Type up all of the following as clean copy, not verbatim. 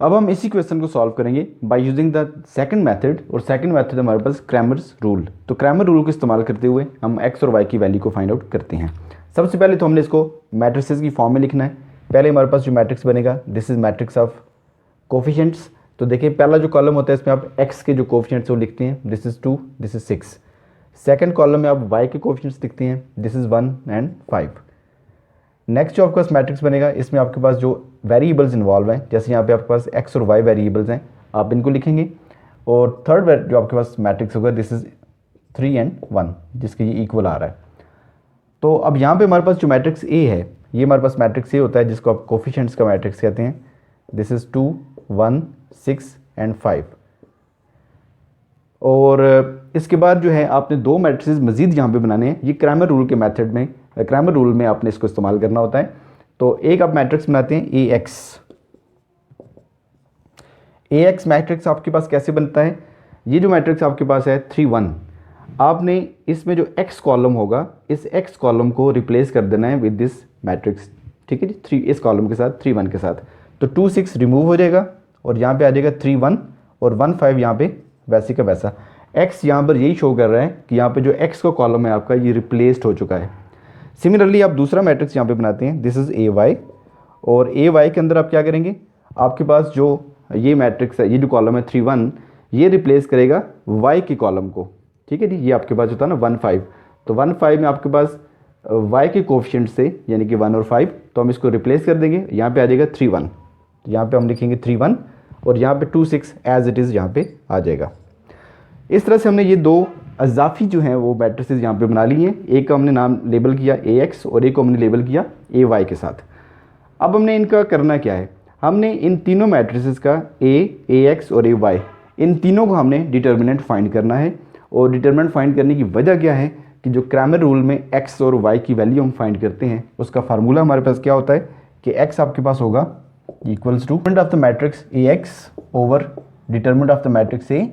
अब हम इसी क्वेश्चन को सॉल्व करेंगे by using the second method, और सेकंड मेथड हमारे पास क्रैमर्स रूल। तो क्रैमर रूल को इस्तेमाल करते हुए हम एक्स और वाई की वैल्यू को फाइंड आउट करते हैं। सबसे पहले तो हमने इसको मैट्रिसेस की फॉर्म में लिखना है। पहले हमारे पास जो मैट्रिक्स बनेगा, this is matrix of coefficients. तो देखिए पहला जो कॉलम होता है इसमें आप एक्स के जो कोफिशिएंट्स वो लिखते हैं, this is 2, this is 6। Second column में आप वाई के कोफिशिएंट्स लिखते हैं, दिस इज 1 एंड 5। नेक्स्ट जो आपके पास मैट्रिक्स बनेगा, इसमें आपके पास जो वेरिएबल्स इन्वॉल्व हैं, जैसे यहाँ पे आपके पास एक्स और वाई वेरिएबल्स हैं, आप इनको लिखेंगे। और थर्ड जो आपके पास मैट्रिक्स होगा, दिस इज 3 एंड 1, जिसके ये इक्वल आ रहा है। तो अब यहाँ पे हमारे पास जो मैट्रिक्स ए है, ये हमारे पास मैट्रिक्स ए होता है जिसको आप कोफिशिएंट्स का मैट्रिक्स कहते हैं। This is 2, 1, 6 and 5। और इसके बाद जो है आपने दो मैट्रिसेस मजीद यहाँ पे बनाने हैं। ये क्रैमर रूल के मेथड में, क्रैमर रूल में आपने इसको इस्तेमाल करना होता है। तो एक आप मैट्रिक्स बनाते हैं ए एक्स। ए एक्स मैट्रिक्स आपके पास कैसे बनता है? ये जो मैट्रिक्स आपके पास है 3, 1, आपने इसमें जो एक्स कॉलम होगा, इस एक्स कॉलम को रिप्लेस कर देना है विद दिस मैट्रिक्स। ठीक है जी, 3 इस कॉलम के साथ, 3, 1 के साथ। तो 2, 6 रिमूव हो जाएगा और यहाँ पे आ जाएगा 3, 1 और 1, 5 यहाँ पे वैसे का वैसा। एक्स यहाँ पर यही शो कर रहा है कि यहाँ पे जो एक्स का कॉलम है आपका, ये रिप्लेस्ड हो चुका है। सिमिलरली आप दूसरा मैट्रिक्स यहाँ पे बनाते हैं, दिस इज ए वाई। और ए वाई के अंदर आप क्या करेंगे, आपके पास जो ये मैट्रिक्स है, ये जो कॉलम है 3, 1, ये रिप्लेस करेगा वाई के कॉलम को। ठीक है जी, ये आपके पास होता है ना 1, 5। तो 1, 5 में आपके पास वाई के कोफिशिएंट से, यानी कि 1 और 5, तो हम इसको रिप्लेस कर देंगे। यहाँ पे आ जाएगा 3, 1, तो यहाँ पे हम लिखेंगे 3, 1 और यहाँ पे 2, 6 एज इट इज़ यहाँ पे आ जाएगा। इस तरह से हमने ये दो अजाफी जो हैं वो मैट्रिसेस यहाँ पे बना लिए हैं। एक का हमने नाम लेबल किया ए एक्स और एक को हमने लेबल किया ए वाई के साथ। अब हमने इनका करना क्या है, हमने इन तीनों मैट्रिसेस का ए एक्स और ए वाई, इन तीनों को हमने डिटर्मिनेंट फाइंड करना है। और डिटर्मिनेंट फाइंड करने की वजह क्या है कि जो क्रैमर रूल में एक्स और वाई की वैल्यू हम फाइंड करते हैं, उसका फार्मूला हमारे पास क्या होता है कि एक्स आपके पास होगा equals to determinant of the matrix A x over determinant of the matrix A.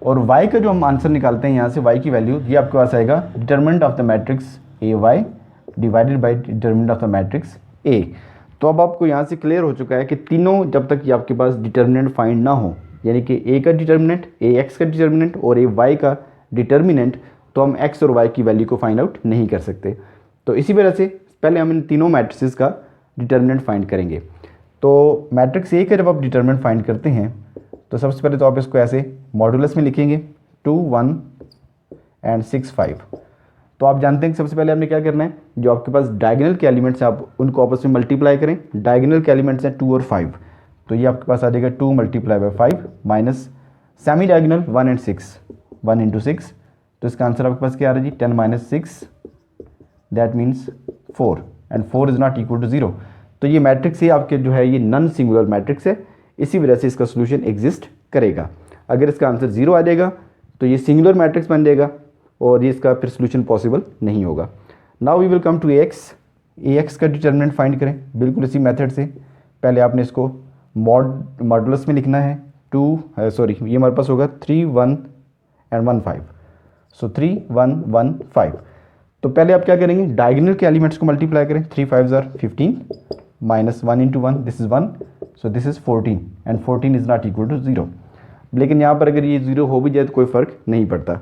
और y का जो हम आंसर निकालते हैं यहाँ से, y की वैल्यू, ये आपके पास आएगा determinant of the matrix A y divided by determinant of the matrix A. तो अब आपको यहाँ से क्लियर हो चुका है कि तीनों, जब तक ये आपके पास डिटरमिनेंट फाइंड ना हो, यानी कि ए का डिटरमिनेंट, ए एक्स का डिटरमिनेंट और ए वाई का डिटरमिनेंट, तो हम एक्स और वाई की वैल्यू को फाइंड आउट नहीं कर सकते। तो इसी वजह से पहले हम इन तीनों मैट्रिसेस का डिटरमिनेंट फाइंड करेंगे। तो मैट्रिक्स ए का जब आप डिटरमिनेंट फाइंड करते हैं, तो सबसे पहले तो आप इसको ऐसे मॉडुलस में लिखेंगे 2, 1 एंड 6, 5। तो आप जानते हैं कि सबसे पहले आपने क्या करना है, जो आपके पास डायगोनल के एलिमेंट्स हैं आप उनको आपस में मल्टीप्लाई करें। डायगोनल के एलिमेंट्स हैं 2 और 5, तो ये आपके पास आ जाएगा 2 multiply by 5 minus semi diagonal 1 and 6, 1 into 6। तो इसका आंसर आपके पास क्या आ रहा है जी, 10 minus 6, that means 4 and 4 is not equal to 0। तो ये मैट्रिक्स ही आपके जो है ये नॉन सिंगुलर मैट्रिक्स है, इसी वजह से इसका सोल्यूशन एग्जिस्ट करेगा। अगर इसका आंसर 0 आ जाएगा तो ये सिंगुलर मैट्रिक्स बन जाएगा और ये इसका फिर सोल्यूशन पॉसिबल नहीं होगा। Now we will come to A x का डिटरमिनेंट फाइंड करें बिल्कुल इसी मेथड से। पहले आपने इसको मॉडुलस में लिखना है 2, ये हमारे पास होगा 3, 1 एंड 1, 5। सो 3, 1, 1, 5। तो पहले आप क्या करेंगे, डायगोनल के एलिमेंट्स को मल्टीप्लाई करें। 3, 5 ज़ार 15 minus 1 into 1, this is 1, so this is 14 and 14 is not equal to 0। लेकिन यहाँ पर अगर ये 0 हो भी जाए तो कोई फ़र्क नहीं पड़ता।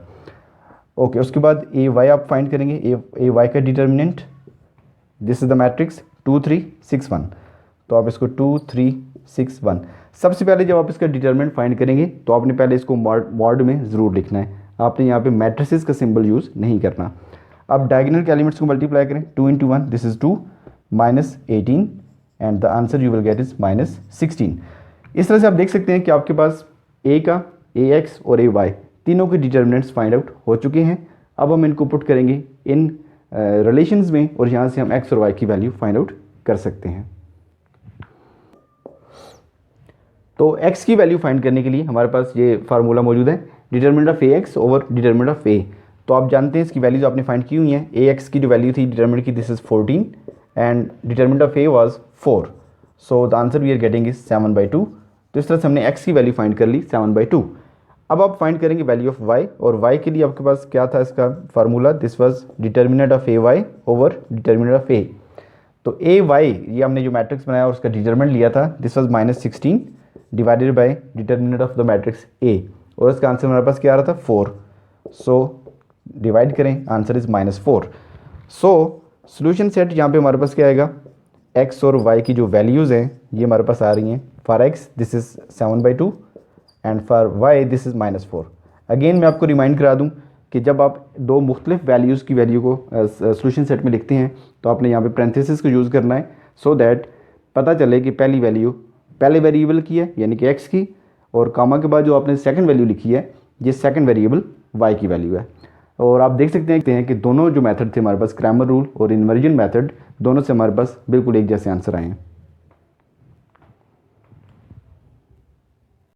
ओके, उसके बाद ए वाई आप फाइंड करेंगे। ए वाई का determinant, this is the matrix 2, 3, 6, 1। तो आप इसको 2, 3, 6, 1। सबसे पहले जब आप इसका डिटर्मिनेंट फाइंड करेंगे तो आपने पहले इसको मॉड में ज़रूर लिखना है। आपने यहाँ पे मैट्रिसेस का सिंबल यूज़ नहीं करना। अब डायगोनल के एलिमेंट्स को मल्टीप्लाई करें। 2 into 1, this is 2 minus 18 and the answer you will get is minus 16। इस तरह से आप देख सकते हैं कि आपके पास ए का, ए एक्स और ए वाई तीनों के डिटर्मिनेंट्स फाइंड आउट हो चुके हैं। अब हम इनको पुट करेंगे इन रिलेशंस में और यहाँ से हम एक्स और वाई की वैल्यू फाइंड आउट कर सकते हैं। तो एक्स की वैल्यू फाइंड करने के लिए हमारे पास ये फार्मूला मौजूद है, determinant of A x over determinant of A. तो आप जानते हैं इसकी वैल्यूज आपने फाइंड की हुई हैं। ए एक्स की जो वैल्यू थी डिटरमिनेंट की, this is 14 and determinant of A was 4। So the answer we are getting is 7/2। तो इस तरह से हमने एक्स की वैल्यू फाइंड कर ली 7/2। अब आप फाइंड करेंगे वैल्यू ऑफ वाई, और वाई के लिए आपके पास क्या था इसका formula, this was determinant of A Y over determinant of A. तो ए वाई, ये हमने जो मैट्रिक्स बनाया उसका डिटरमिनेंट लिया था, this was -16 divided by determinant of the matrix A, और इसका आंसर हमारे पास क्या आ रहा था 4। सो डिवाइड करें, answer is -4। So solution set यहाँ पे हमारे पास क्या आएगा, x और y की जो वैल्यूज़ हैं ये हमारे पास आ रही हैं। For x this is 7/2 and for y this is -4। Again मैं आपको रिमाइंड करा दूँ कि जब आप दो मुख्तलिफ वैल्यूज़ की वैल्यू को सोल्यूशन सेट में लिखते हैं तो आपने यहाँ पे पैरेंथेसिस को यूज़ करना है, सो दैट पता चले कि पहली वैल्यू पहले वेरिएबल की है यानी कि x की, और कामा के बाद जो आपने सेकंड वैल्यू लिखी है ये सेकंड वेरिएबल y की वैल्यू है। और आप देख सकते हैं कि दोनों जो मेथड थे हमारे पास, क्रैमर रूल और इन्वर्जन मेथड, दोनों से हमारे पास बिल्कुल एक जैसे आंसर आए हैं।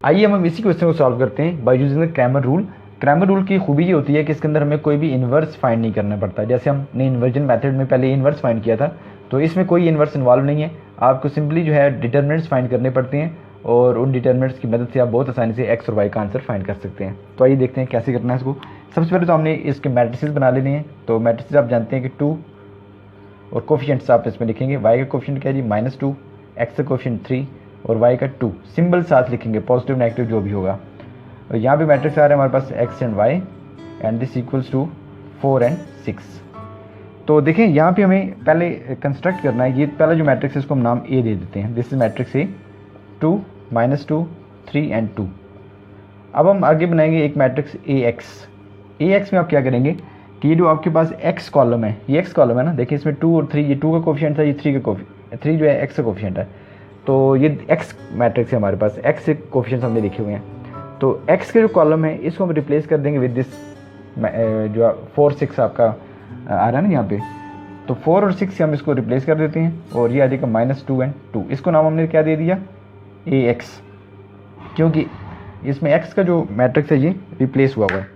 आइए हम इसी क्वेश्चन को सॉल्व करते हैं by using the Cramer rule. Cramer rule की खूबी ये होती है कि इसके अंदर हमें कोई भी इन्वर्स फाइंड नहीं करना पड़ता। जैसे हमने इन्वर्जन मेथड में पहले इन्वर्स फाइंड किया था, तो इसमें कोई इन्वर्स इन्वॉल्व नहीं है। आपको सिंपली जो है डिटर्मिनेंट्स फाइंड करने पड़ते हैं और उन डिटर्मिनेंट्स की मदद से आप बहुत आसानी से एक्स और वाई का आंसर फाइंड कर सकते हैं। तो आइए देखते हैं कैसे करना है इसको। सबसे पहले तो हमने इसके मैट्रिसेस बना लेने हैं। तो मैट्रिसेस आप जानते हैं कि 2 और कोफिशिएंट्स आप इसमें लिखेंगे। y का कोफिशिएंट क्या है जी -2, x का कोफिशिएंट 3 और y का 2। सिंबल साथ लिखेंगे, पॉजिटिव नेगेटिव जो भी होगा। और यहाँ पे मैट्रिक्स आ रहा है हमारे पास x and y and this equals to 4 and 6। तो देखें यहाँ पे हमें पहले कंस्ट्रक्ट करना है। ये पहला जो मैट्रिक्स है इसको हम नाम A दे देते हैं। This is matrix A, 2 -2 3 and 2। अब हम आगे बनाएंगे एक मैट्रिक्स AX में आप क्या करेंगे कि ये जो आपके पास x कॉलम है, ये x कॉलम है ना, देखिए इसमें 2 और 3, ये 2 का कोफिशिएंट था, ये 3 का कोफिशिएंट, 3 जो है x का कोफिशिएंट है। तो ये x मैट्रिक्स है हमारे पास, x से कोफिशिएंट हमने लिखे हुए हैं। तो x के जो कॉलम है इसको हम रिप्लेस कर देंगे विद दिस जो 4 6 आपका आ रहा है ना यहाँ पे। तो 4 और 6 से हम इसको रिप्लेस कर देते हैं और ये आ जाएगा -2 एंड 2। इसको नाम हमने क्या दे दिया, AX, क्योंकि इसमें x का जो मैट्रिक्स है ये रिप्लेस हुआ हुआ है।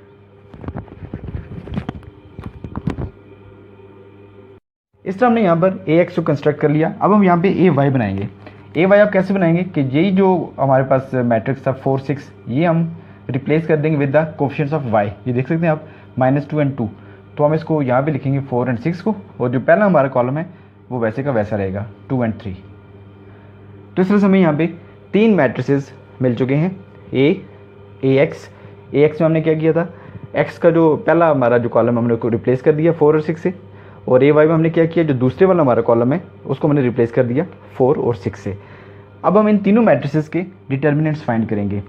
इस तरह हमने यहाँ पर AX को कंस्ट्रक्ट कर लिया। अब हम यहाँ पे AY बनाएंगे। AY आप कैसे बनाएंगे कि यही जो हमारे पास मैट्रिक्स था 4 6, ये हम रिप्लेस कर देंगे with the coefficients of y। ये देख सकते हैं आप -2 एंड 2। तो हम इसको यहाँ पे लिखेंगे 4 एंड 6 को, और जो पहला हमारा कॉलम है वो वैसे का वैसा रहेगा 2 एंड 3। तो इस तरह से हमें यहाँ पे 3 मैट्रिसेस मिल चुके हैं AX में हमने क्या किया था, x का जो पहला हमारा जो कॉलम हमने उसको रिप्लेस कर दिया 4 और 6 से, और AY में हमने क्या किया, जो दूसरे वाला हमारा कॉलम है उसको हमने रिप्लेस कर दिया 4 और 6 से। अब हम इन तीनों मैट्रिसेस के डिटर्मिनेंट्स फाइंड करेंगे।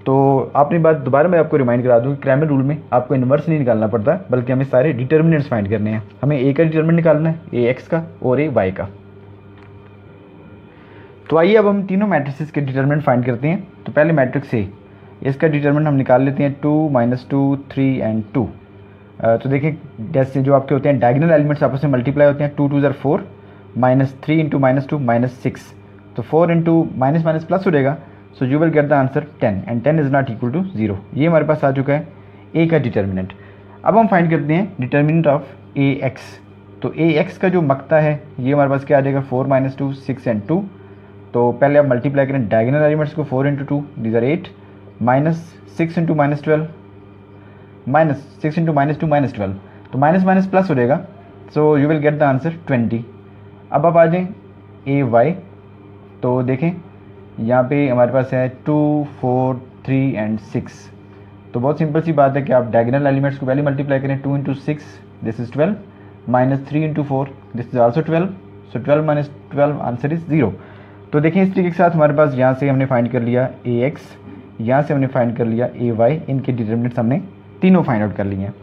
तो आपने बात दोबारा मैं आपको रिमाइंड करा दूँ कि क्रैमर रूल में आपको इन्वर्स नहीं निकालना पड़ता, बल्कि हमें सारे डिटर्मिनेंट्स फाइंड करने हैं। हमें A का डिटर्मिनेंट निकालना है, AX का और AY का। तो आइए अब हम तीनों मैट्रिसेस के डिटर्मिनेंट फाइंड करते हैं। तो पहले मैट्रिक्स A, इसका डिटर्मिनेंट हम निकाल लेते हैं 2 -2 3 एंड 2। तो देखिए जैसे जो आपके होते हैं डायगोनल एलिमेंट्स आपस में मल्टीप्लाई होते हैं, 2 2 ज़र 4, -3 × -2 -6। तो 4 इंटू माइनस माइनस प्लस हो जाएगा, so you will get the answer 10 and 10 is not equal to 0। ये हमारे पास आ चुका है A का डिटर्मिनेंट। अब हम फाइंड करते हैं डिटर्मिनेंट ऑफ AX। तो AX का जो मकता है ये हमारे पास क्या आ जाएगा, 4 -2 6 एंड 2। तो पहले आप मल्टीप्लाई करें डायगोनल एलिमेंट्स को, 4 × 2 दीज आर 8, -6 × -12, -6 × -2 -12। तो माइनस माइनस प्लस हो जाएगा, so you will get the answer 20। अब आप आ जाएं AY। तो देखें यहाँ पे हमारे पास है 2 4 3 एंड 6। तो बहुत सिंपल सी बात है कि आप डायगोनल एलिमेंट्स को पहले मल्टीप्लाई करें, 2 × 6 this is 12, -3 × 4 this is also 12, so 12 - 12 answer is 0। तो देखें इस तरीके के साथ हमारे पास यहाँ से हमने फाइंड कर लिया AX, यहाँ से हमने फाइंड कर लिया AY, इनके डिटर्मिनेंट्स हमने तीनों फाइंड आउट कर लिए हैं।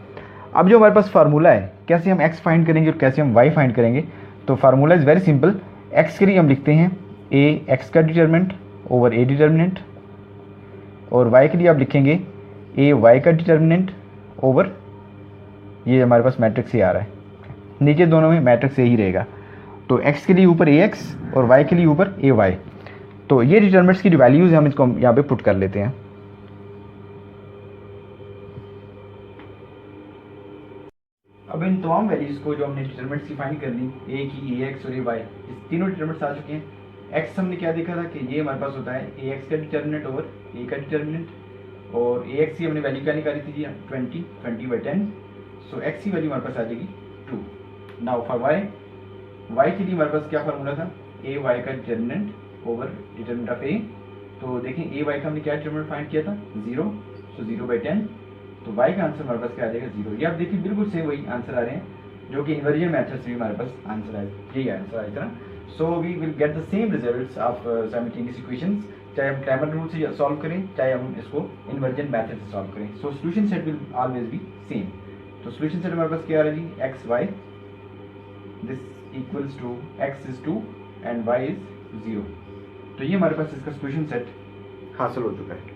अब जो हमारे पास फार्मूला है कैसे हम x फाइंड करेंगे और कैसे हम y फाइंड करेंगे, तो formula is very simple. x के लिए हम लिखते हैं AX का डिटर्मिनेंट ओवर A डिटर्मिनेंट, और y के लिए आप लिखेंगे AY का डिटर्मिनेंट ओवर ये हमारे पास मैट्रिक्स A आ रहा है, नीचे दोनों में मैट्रिक्स A ही रहेगा। तो x के लिए ऊपर AX और y के लिए ऊपर AY। तो ये डिटर्मिनेंट्स की जो वैल्यूज़ है हम इसको यहाँ पे पुट कर लेते हैं। अब इन तमाम वैल्यूज़ को जो हमने डिटर्मिनेंट्स की फाइंड कर ली, A की, AX और AY, इस तीनों डिटर्मिनेंट्स आ चुके हैं। x हमने क्या देखा था कि ये हमारे पास होता है AX का डिटर्मिनेंट ओवर A का डिटर्मिनेंट, और AX की हमने वैल्यू क्या निकाली थी जी 20/10, सो x की वैल्यू हमारे पास आ जाएगी 2। नाउ फॉर y के लिए हमारे पास क्या फार्मूला था, AY का determinant over determinant of A, तो देखें ए वाई का हमने क्या डिटरमिनेंट फाइंड किया था 0, सो 0/10, तो वाई का आंसर हमारे पास क्या आ जाएगा 0। ये आप देखिए बिल्कुल सेम वही आंसर आ रहे हैं जो कि इन्वर्जन मेथड से भी हमारे पास आंसर आए, यही आंसर आया था। So we will get the same results of simultaneous equations, चाहे हम क्लैमर रूल से सॉल्व करें चाहे हम इसको इन्वर्जन मेथड से सॉल्व करें। So solution set will always be same. तो सोल्यूशन सेट हमारे पास क्या आ रहा है जी, X Y this equals to X is 2 and Y is 0। तो ये हमारे पास इसका सोल्यूशन सेट हासिल हो चुका है।